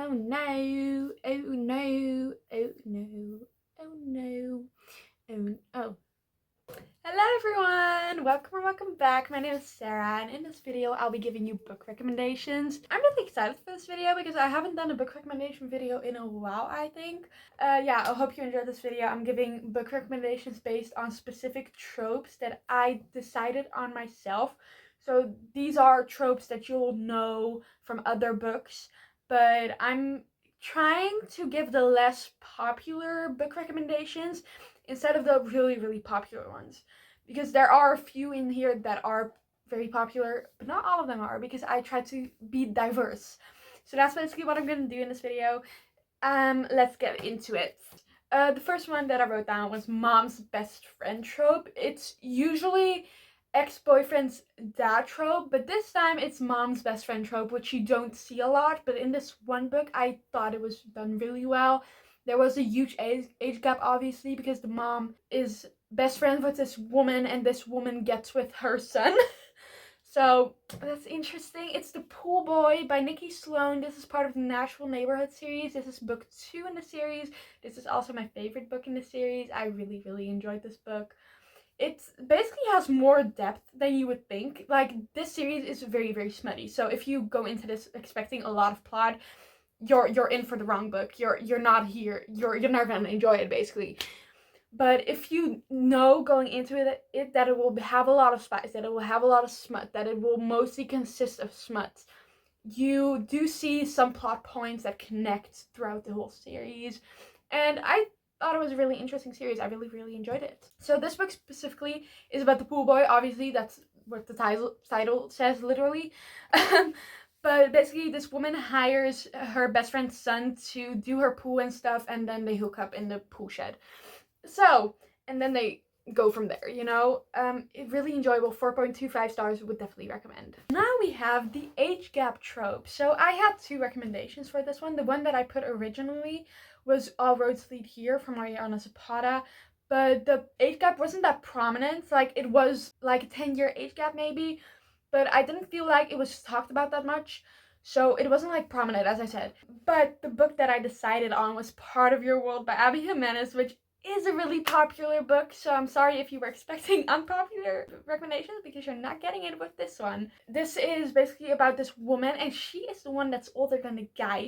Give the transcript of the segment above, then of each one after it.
Oh no, oh no, oh no, oh no, oh. Hello everyone! Welcome or welcome back. My name is Sarah and in this video I'll be giving you book recommendations. I'm really excited for this video because I haven't done a book recommendation video in a while, I think. Yeah, I hope you enjoyed this video. I'm giving book recommendations based on specific tropes that I decided on myself. So these are tropes that you'll know from other books, but I'm trying to give the less popular book recommendations instead of the really popular ones, because there are a few in here that are very popular, but not all of them are, because I try to be diverse. So that's basically what I'm gonna do in this video. Let's get into it. The first one that I wrote down was mom's best friend trope. It's usually ex-boyfriend's dad trope, but this time it's mom's best friend trope, which you don't see a lot, but in this one book I thought it was done really well. There was a huge age gap, obviously, because the mom is best friends with this woman and this woman gets with her son. So that's interesting. It's The Pool Boy by Nikki Sloan. This is part of the Nashville Neighborhood series. This is book 2 in the series. This is also my favorite book in the series. I really enjoyed this book. It basically has more depth than you would think. Like, this series is very smutty. So if you go into this expecting a lot of plot, you're in for the wrong book. You're not here. You're never gonna enjoy it, basically. But if you know going into it that it will have a lot of spice, that it will have a lot of smut, that it will mostly consist of smut, you do see some plot points that connect throughout the whole series. And I thought it was a really interesting series. I really enjoyed it. So this book specifically is about the pool boy. Obviously, that's what the title says, literally. But basically, this woman hires her best friend's son to do her pool and stuff, and then they hook up in the pool shed. So, and then they go from there, you know? Really enjoyable. 4.25 stars, would definitely recommend. Now we have the age gap trope. So I had 2 recommendations for this one. The one that I put originally was All Roads Lead Here from Mariana Zapata, but the age gap wasn't that prominent. Like, it was like a 10-year age gap maybe, but I didn't feel like it was talked about that much. So it wasn't like prominent, as I said. But the book that I decided on was Part of Your World by Abby Jimenez, which is a really popular book, so I'm sorry if you were expecting unpopular recommendations, because you're not getting it with this one. This is basically about this woman, and she is the one that's older than the guy.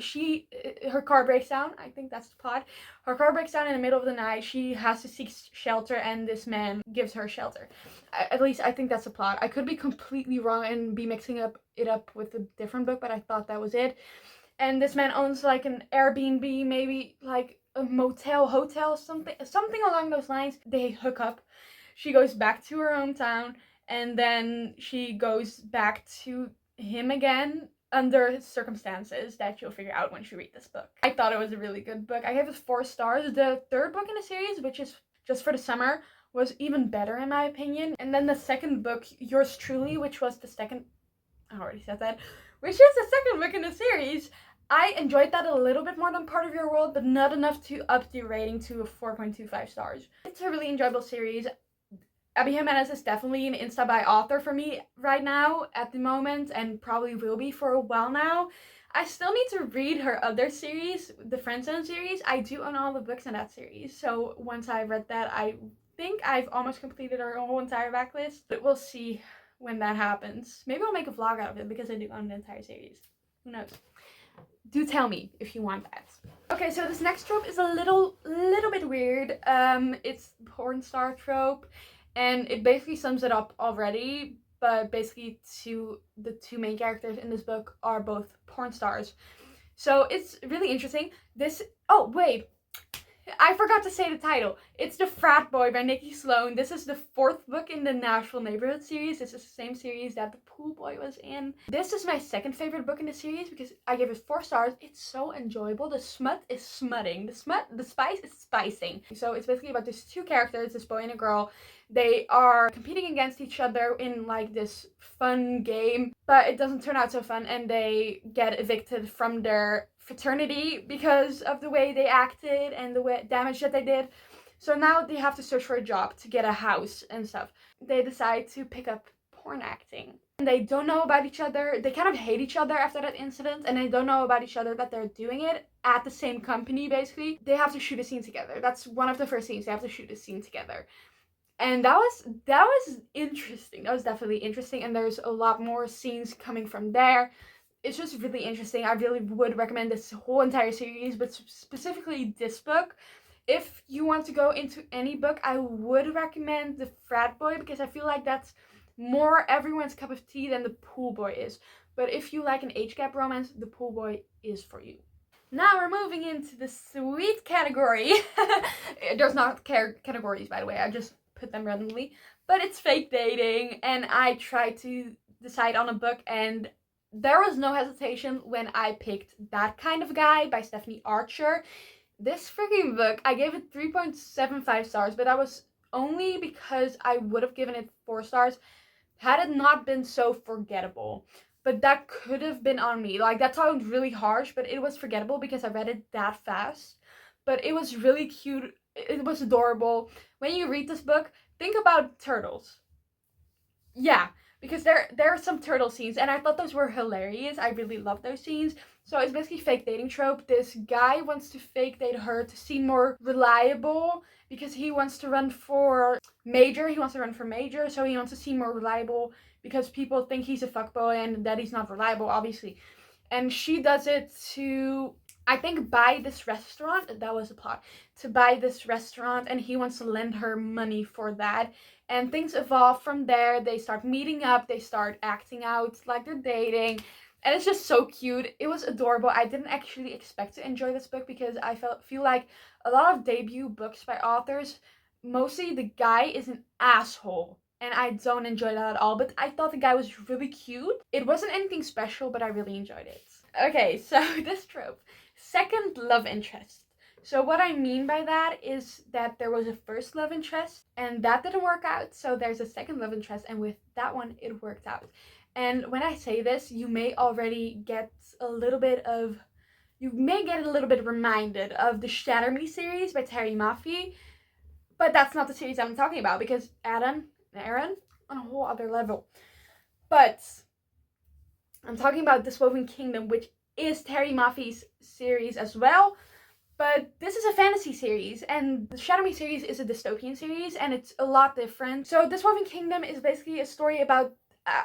Her car breaks down. I think that's the plot. Her car breaks down in the middle of the night. She has to seek shelter, and this man gives her shelter. At least I think that's the plot. I could be completely wrong and be mixing it up with a different book, but I thought that was it. And this man owns like an Airbnb, maybe like a motel, hotel, something along those lines. They hook up. She goes back to her hometown, and then she goes back to him again under circumstances that you'll figure out once you read this book. I thought it was a really good book. I gave it 4 stars. The 3rd book in the series, which is Just for the Summer, was even better in my opinion. And then the 2nd book, Yours Truly, which was the second, I already said that, which is the 2nd book in the series, I enjoyed that a little bit more than Part of Your World, but not enough to up the rating to a 4.25 stars. It's a really enjoyable series. Abby Jimenez is definitely an Insta Buy author for me right now, at the moment, and probably will be for a while now. I still need to read her other series, the Friendzone series. I do own all the books in that series, so once I've read that, I think I've almost completed her whole entire backlist, but we'll see when that happens. Maybe I'll make a vlog out of it, because I do own the entire series. Who knows? Do tell me if you want that. Okay, so this next trope is a little bit weird. It's porn star trope, and it basically sums it up already. But basically, the two main characters in this book are both porn stars. So it's really interesting. Oh wait, I forgot to say the title. It's The Frat Boy by Nikki Sloan. This is the 4th book in the Nashville Neighborhood series. This is the same series that The Pool Boy was in. This is my 2nd favorite book in the series because I gave it 4 stars. It's so enjoyable. The smut is smutting. The spice is spicing. So it's basically about these 2 characters, this boy and a girl. They are competing against each other in like this fun game, but it doesn't turn out so fun, and they get evicted from their fraternity because of the way they acted and the damage that they did. So now they have to search for a job to get a house and stuff. They decide to pick up porn acting. And they don't know about each other. They kind of hate each other after that incident, and they don't know about each other that they're doing it at the same company, basically. They have to shoot a scene together. That's one of the first scenes. They have to shoot a scene together. And that was interesting. That was definitely interesting, and there's a lot more scenes coming from there. It's just really interesting. I really would recommend this whole entire series, but specifically this book. If you want to go into any book, I would recommend the Frat Boy, because I feel like that's more everyone's cup of tea than the Pool Boy is. But if you like an age gap romance, the Pool Boy is for you. Now we're moving into the sweet category. There's not categories, by the way. I just put them randomly. But it's fake dating, and I tried to decide on a book, and there was no hesitation when I picked That Kind of Guy by Stephanie Archer. This freaking book, I gave it 3.75 stars, but that was only because I would have given it 4 stars had it not been so forgettable. But that could have been on me. Like, that sounds really harsh, but it was forgettable because I read it that fast. But it was really cute. It was adorable. When you read this book, think about turtles. Yeah, because there are some turtle scenes, and I thought those were hilarious. I really love those scenes. So it's basically fake dating trope. This guy wants to fake date her to seem more reliable because he wants to run for major. He wants to run for major, so he wants to seem more reliable because people think he's a fuckboy and that he's not reliable, obviously. And she does it to, I think, buy this restaurant. That was the plot. To buy this restaurant, and he wants to lend her money for that. And things evolve from there. They start meeting up. They start acting out like they're dating. And it's just so cute. It was adorable. I didn't actually expect to enjoy this book because I feel like a lot of debut books by authors, mostly the guy is an asshole. And I don't enjoy that at all. But I thought the guy was really cute. It wasn't anything special, but I really enjoyed it. Okay, so this trope. Second love interest. So what I mean by that is that there was a first love interest and that didn't work out. So there's a second love interest, and with that one, it worked out. And when I say this, you may already get a little bit reminded of the Shatter Me series by Terry Maffei. But that's not the series I'm talking about, because Aaron, on a whole other level. But I'm talking about This Woven Kingdom, which is Terry Maffei's series as well. But this is a fantasy series, and the Shatter Me series is a dystopian series, and it's a lot different. So This Woven Kingdom is basically a story about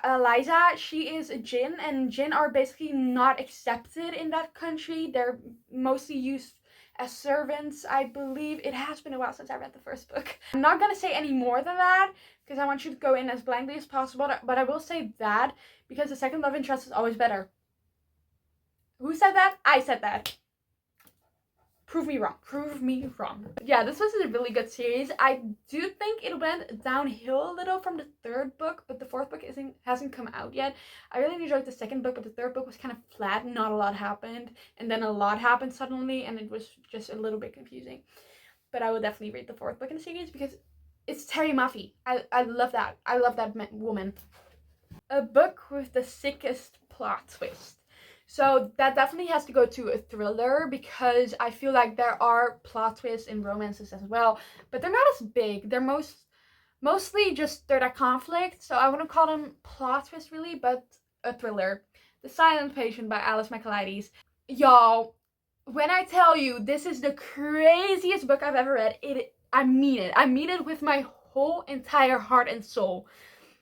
Eliza. She is a Jinn, and Jinn are basically not accepted in that country. They're mostly used as servants, I believe. It has been a while since I read the first book. I'm not gonna say any more than that, because I want you to go in as blankly as possible, but I will say that, because the second love interest is always better. Who said that? I said that. Prove me wrong. Prove me wrong. Yeah, this was a really good series. I do think it went downhill a little from the third book, but the fourth book hasn't come out yet. I really enjoyed the second book, but the third book was kind of flat. Not a lot happened, and then a lot happened suddenly, and it was just a little bit confusing. But I would definitely read the fourth book in the series because it's Terry Maffei. I love that. I love that woman. A book with the sickest plot twist. So that definitely has to go to a thriller, because I feel like there are plot twists in romances as well, but they're not as big. They're mostly just they're that conflict, so I wouldn't call them plot twists really, but a thriller. The Silent Patient by Alice Michaelides. Y'all, when I tell you this is the craziest book I've ever read, I mean it. I mean it with my whole entire heart and soul.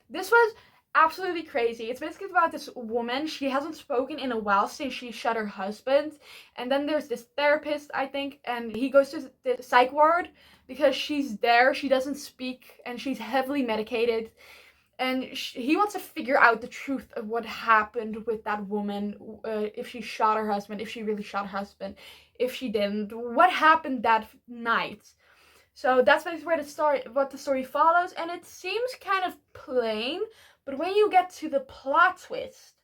This was absolutely crazy. It's basically about this woman. She hasn't spoken in a while since she shot her husband, and then there's this therapist, I think, and he goes to the psych ward because she's there. She doesn't speak, and she's heavily medicated, and he wants to figure out the truth of what happened with that woman, if she shot her husband, if she really shot her husband, if she didn't, what happened that night. So that's basically what the story follows, and it seems kind of plain. But when you get to the plot twist,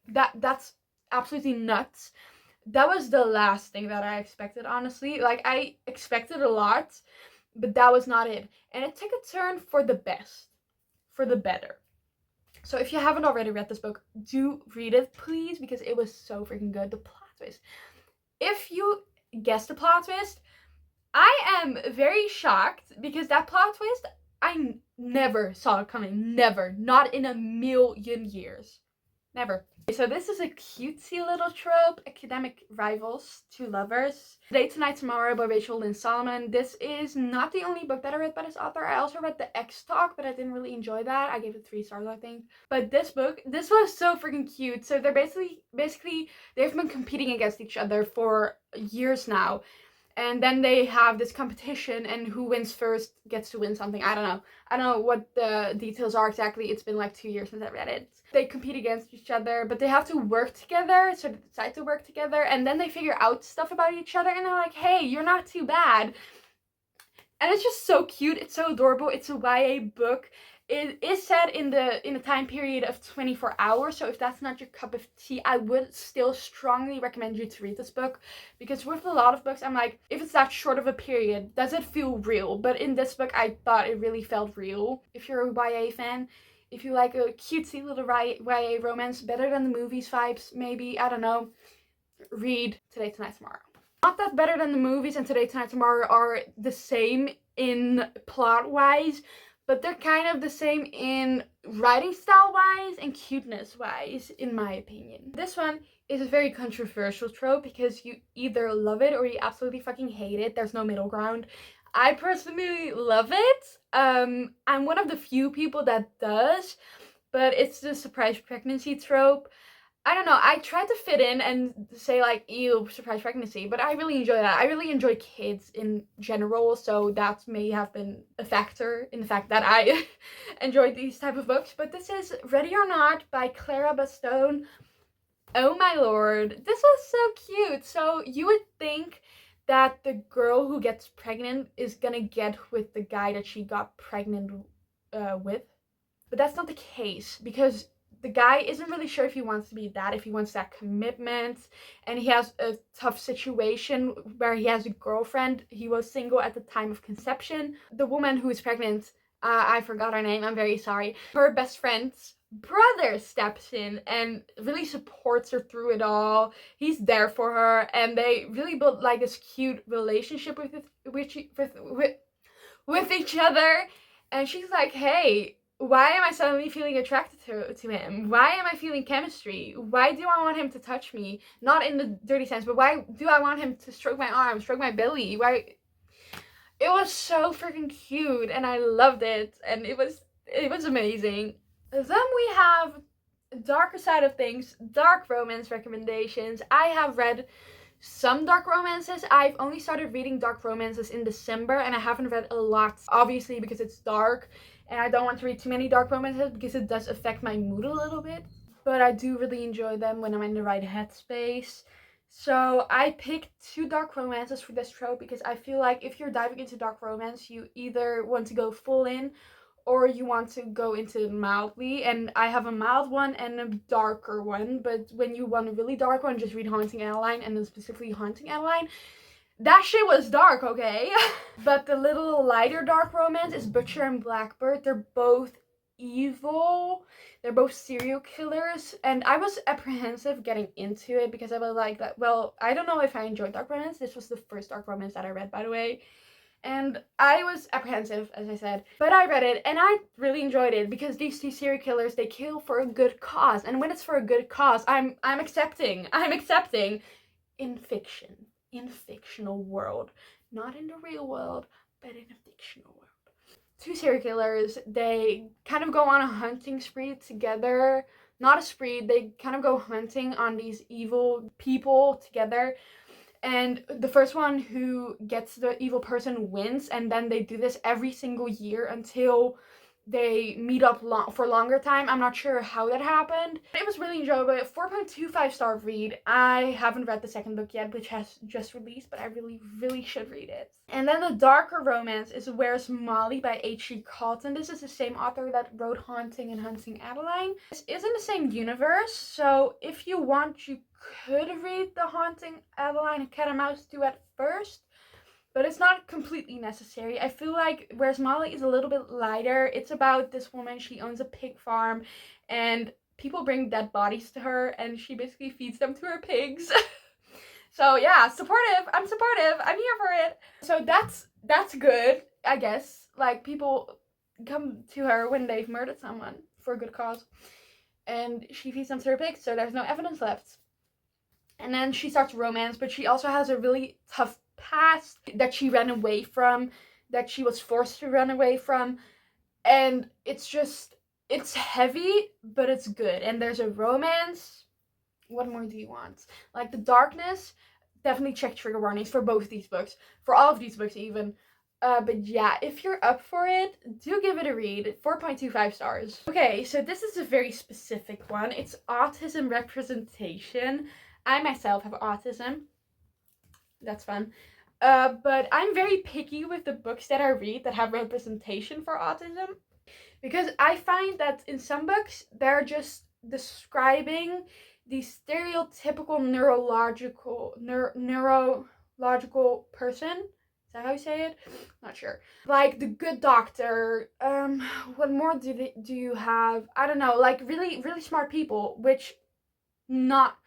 that's absolutely nuts. That was the last thing that I expected, honestly. Like, I expected a lot, but that was not it. And it took a turn for the best, for the better. So if you haven't already read this book, do read it, please, because it was so freaking good. The plot twist. If you guessed the plot twist, I am very shocked, because that plot twist, I never saw it coming. Never. Not in a million years. Never. So this is a cutesy little trope. Academic rivals, two lovers. Today, Tonight, Tomorrow by Rachel Lynn Solomon. This is not the only book that I read by this author. I also read The X Talk, but I didn't really enjoy that. I gave it 3 stars, I think. But this book, this was so freaking cute. So they're basically they've been competing against each other for years now. And then they have this competition, and who wins first gets to win something. I don't know what the details are exactly. It's been like 2 years since I read it. They compete against each other, but they have to work together, so they decide to work together, and then they figure out stuff about each other, and they're like, hey, you're not too bad. And it's just so cute. It's so adorable. It's a YA book. It is set in the time period of 24 hours, so if that's not your cup of tea, I would still strongly recommend you to read this book, because with a lot of books, I'm like, if it's that short of a period, does it feel real? But in this book, I thought it really felt real. If you're a YA fan, if you like a cutesy little YA romance, better than the movies vibes, maybe, I don't know, read Today, Tonight, Tomorrow. Not that Better Than the Movies and Today, Tonight, Tomorrow are the same in plot-wise, but they're kind of the same in writing style-wise and cuteness-wise, in my opinion. This one is a very controversial trope because you either love it or you absolutely fucking hate it. There's no middle ground. I personally love it. I'm one of the few people that does, but it's the surprise pregnancy trope. I don't know, I tried to fit in and say like, ew, surprise pregnancy, but I really enjoy that. I really enjoy kids in general, so that may have been a factor in the fact that I enjoyed these type of books. But this is Ready or Not by Clara Bastone. Oh my lord, this was so cute. So you would think that the girl who gets pregnant is gonna get with the guy that she got pregnant with, but that's not the case, because the guy isn't really sure if he wants to be that, if he wants that commitment, and he has a tough situation where he has a girlfriend. He was single at the time of conception. The woman who is pregnant, I forgot her name, I'm very sorry. Her best friend's brother steps in and really supports her through it all. He's there for her, and they really build like this cute relationship with each other. And she's like, hey, why am I suddenly feeling attracted to him? Why am I feeling chemistry? Why do I want him to touch me? Not in the dirty sense, but why do I want him to stroke my arm, stroke my belly? Why? It was so freaking cute, and I loved it, and it was amazing. Then we have darker side of things, dark romance recommendations. I have read some dark romances. I've only started reading dark romances in December, and I haven't read a lot, obviously, because it's dark. And I don't want to read too many dark romances because it does affect my mood a little bit. But I do really enjoy them when I'm in the right headspace. So I picked 2 dark romances for this trope because I feel like if you're diving into dark romance, you either want to go full in or you want to go into mildly. And I have a mild one and a darker one. But when you want a really dark one, just read Haunting Adeline, and then specifically Haunting Adeline. That shit was dark, okay? But the little lighter dark romance is Butcher and Blackbird. They're both evil. They're both serial killers. And I was apprehensive getting into it because I was like, that. Well, I don't know if I enjoyed dark romance. This was the first dark romance that I read, by the way. And I was apprehensive, as I said. But I read it, and I really enjoyed it because these 2 serial killers, they kill for a good cause. And when it's for a good cause, I'm accepting. I'm accepting in fiction. In a fictional world, not in the real world, but in a fictional world. 2 serial killers, they kind of go on a hunting spree together. Not a spree, they kind of go hunting on these evil people together. And the first one who gets the evil person wins, and then they do this every single year until they meet up for a longer time. I'm not sure how that happened. It was really enjoyable. 4.25 star read. I haven't read the second book yet, which has just released, but I really should read it. And then the darker romance is Where's Molly by H.G. Carlton. This is the same author that wrote Haunting and Hunting Adeline. This is in the same universe, so if you want, you could read the Haunting Adeline Cat and Mouse duet first. But it's not completely necessary. I feel like Where's Molly is a little bit lighter. It's about this woman, she owns a pig farm, and people bring dead bodies to her, and she basically feeds them to her pigs. So yeah, supportive. I'm supportive. I'm here for it. So that's good, I guess. Like, people come to her when they've murdered someone for a good cause. And she feeds them to her pigs, so there's no evidence left. And then she starts romance, but she also has a really tough past that she ran away from, that she was forced to run away from. And it's heavy, but it's good. And there's a romance. What more do you want? Like the darkness, definitely check trigger warnings for both these books, for all of these books even. But yeah, if you're up for it, do give it a read. 4.25 stars. Okay, so this is a very specific one. It's autism representation. I myself have autism. That's fun. But I'm very picky with the books that I read that have representation for autism. Because I find that in some books, they're just describing the stereotypical neurological person. Is that how you say it? Not sure. Like the good doctor. What more do you have? I don't know. Like really, really smart people, which not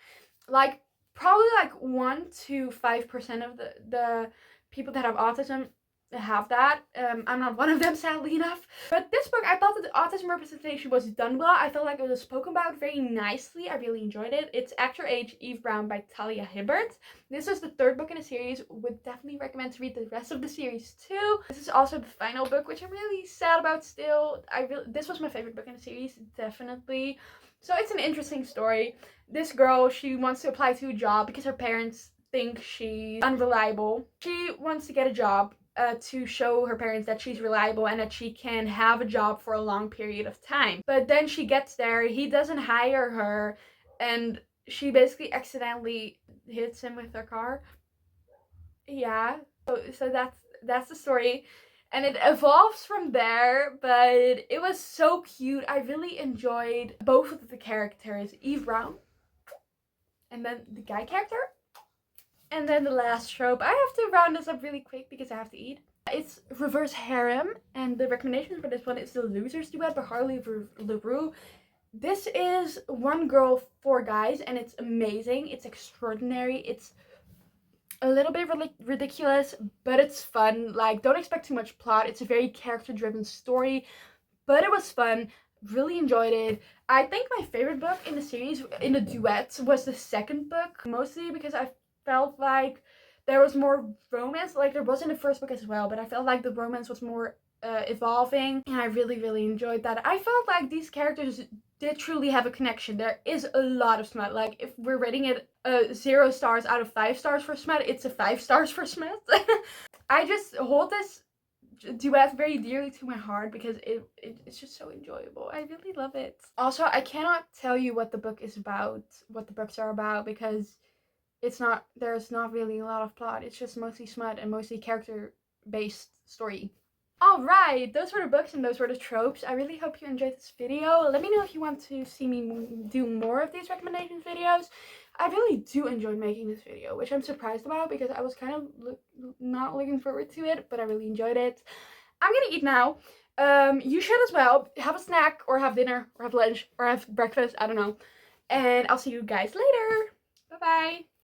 like probably like 1 to 5% of the people that have autism have that. I'm not one of them, sadly enough. But this book, I thought that the autism representation was done well. I felt like it was spoken about very nicely. I really enjoyed it. It's Act Your Age, Eve Brown by Talia Hibbert. This is the 3rd book in the series. Would definitely recommend to read the rest of the series too. This is also the final book, which I'm really sad about still. This was my favorite book in the series, definitely. So it's an interesting story. This girl, she wants to apply to a job because her parents think she's unreliable. She wants to get a job to show her parents that she's reliable and that she can have a job for a long period of time. But then she gets there, he doesn't hire her, and she basically accidentally hits him with her car. Yeah, so that's the story. And it evolves from there, but it was so cute. I really enjoyed both of the characters, Eve Brown, and then the guy character. And then the last trope. I have to round this up really quick because I have to eat. It's Reverse Harem, and the recommendation for this one is The Losers Duet by Harley LaRue. This is 1 girl, 4 guys, and it's amazing. It's extraordinary. It's a little bit ridiculous, but it's fun. Like, don't expect too much plot. It's a very character-driven story, but it was fun. Really enjoyed it. I think my favorite book in the series, in the duets, was the 2nd book, mostly because I felt like there was more romance. Like, there was in the 1st book as well, but I felt like the romance was more evolving, and I really, really enjoyed that. I felt like these characters did truly have a connection. There is a lot of smut. Like, if we're rating it 0 stars out of 5 stars for smut, it's a 5 stars for smut. I just hold this duet very dearly to my heart because it's just so enjoyable. I really love it. Also, I cannot tell you what the book is about, what the books are about, because there's not really a lot of plot. It's just mostly smut and mostly character-based story. Alright, those were the books and those were the tropes. I really hope you enjoyed this video. Let me know if you want to see me do more of these recommendations videos. I really do enjoy making this video, which I'm surprised about because I was kind of not looking forward to it, but I really enjoyed it. I'm gonna eat now. You should as well. Have a snack or have dinner or have lunch or have breakfast. I don't know. And I'll see you guys later. Bye-bye.